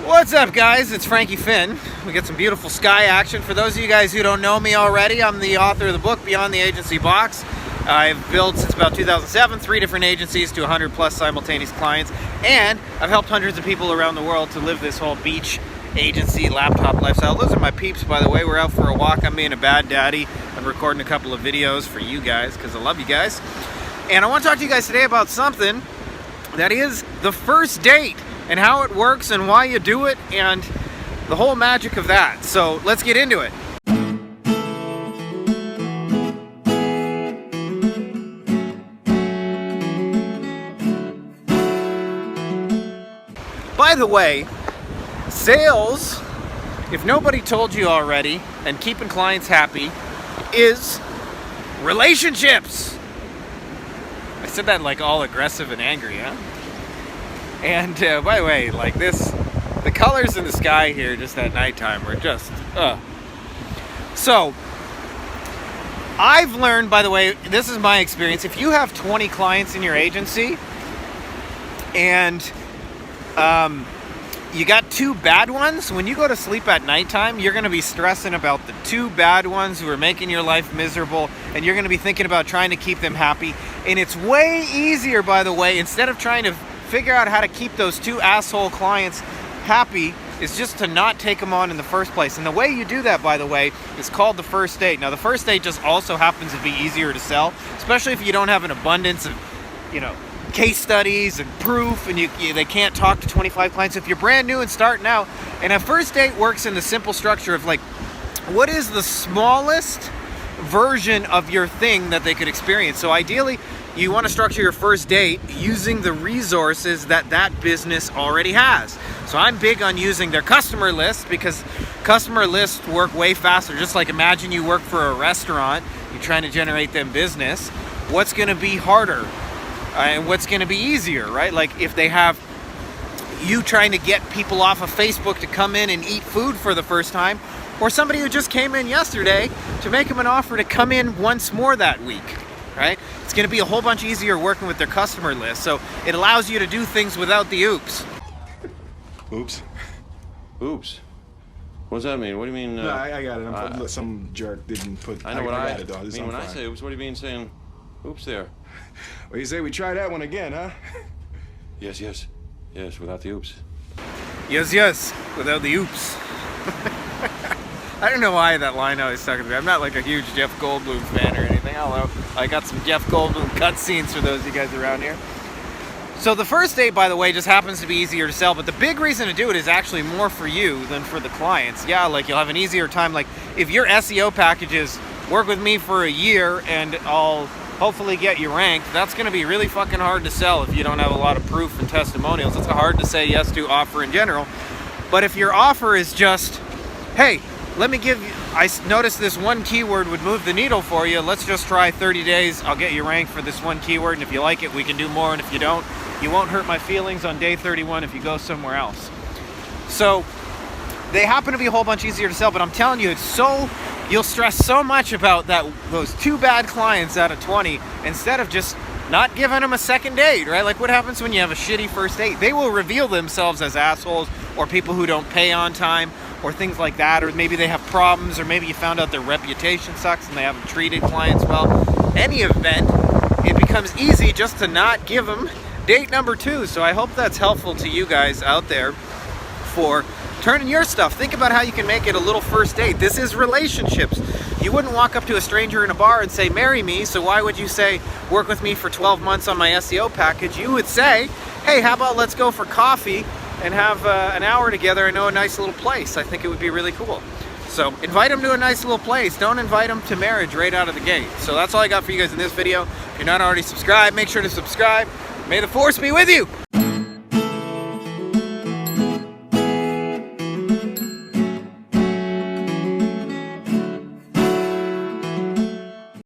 What's up, guys? It's Frankie Finn. We get some beautiful sky action. For those of you guys who don't know me already, I'm the author of the book Beyond the Agency Box. I've built since about 2007 3 different agencies to 100 plus simultaneous clients, and I've helped hundreds of people around the world to live this whole beach agency laptop lifestyle. Those are my peeps, by the way. We're out for a walk. I'm being a bad daddy. I'm recording a couple of videos for you guys because I love you guys. And I want to talk to you guys today about something that is the first date and how it works and why you do it and the whole magic of that. So let's get into it. By the way, sales, if nobody told you already, and keeping clients happy, is relationships. I said that like all aggressive and angry, huh? And by the way, like this, the colors in the sky here just at nighttime are just, So, I've learned, by the way, this is my experience, if you have 20 clients in your agency, and you got 2 bad ones, when you go to sleep at nighttime, you're going to be stressing about the 2 bad ones who are making your life miserable, and you're going to be thinking about trying to keep them happy. And it's way easier, by the way, instead of trying to figure out how to keep those 2 asshole clients happy, is just to not take them on in the first place. And the way you do that, by the way, is called the first date. Now, the first date just also happens to be easier to sell, especially if you don't have an abundance of, case studies and proof, and they can't talk to 25 clients. If you're brand new and starting out, and a first date works in the simple structure of like, what is the smallest version of your thing that they could experience? So ideally, you want to structure your first date using the resources that that business already has. So I'm big on using their customer list, because customer lists work way faster. Just like imagine you work for a restaurant, you're trying to generate them business. What's going to be harder? And what's going to be easier, right? Like if they have you trying to get people off of Facebook to come in and eat food for the first time, or somebody who just came in yesterday to make them an offer to come in once more that week, right? It's going to be a whole bunch easier working with their customer list. So it allows you to do things without the oops. Oops. Oops. What does that mean? What do you mean? No, I got it. Some jerk didn't put. I know what got it, though. I mean when I say oops. What do you mean saying oops there? Well, you say we try that one again, huh? Yes, without the oops. Yes, without the oops. I don't know why that line always stuck with me. I'm not like a huge Jeff Goldblum fan or anything. Although I got some Jeff Goldblum cutscenes for those of you guys around here. So the first date, by the way, just happens to be easier to sell, but the big reason to do it is actually more for you than for the clients. Yeah, like you'll have an easier time. Like if your SEO packages work with me for a year and I'll hopefully get you ranked, that's going to be really fucking hard to sell if you don't have a lot of proof and testimonials. It's hard to say yes to offer in general. But if your offer is just, hey, let me give you, I noticed this one keyword would move the needle for you. Let's just try 30 days. I'll get you ranked for this one keyword. And if you like it, we can do more. And if you don't, you won't hurt my feelings on day 31 if you go somewhere else. So they happen to be a whole bunch easier to sell, but I'm telling you, you'll stress so much about those 2 bad clients out of 20 instead of just not giving them a second date, right? Like what happens when you have a shitty first date? They will reveal themselves as assholes or people who don't pay on time or things like that, or maybe they have problems, or maybe you found out their reputation sucks and they haven't treated clients well. Any event, it becomes easy just to not give them date number 2. So I hope that's helpful to you guys out there for turning your stuff. Think about how you can make it a little first date. This is relationships. You wouldn't walk up to a stranger in a bar and say, marry me. So why would you say, work with me for 12 months on my SEO package? You would say, hey, how about let's go for coffee and have an hour together. I know a nice little place. I think it would be really cool. So invite them to a nice little place. Don't invite them to marriage right out of the gate. So that's all I got for you guys in this video. If you're not already subscribed, make sure to subscribe. May the force be with you.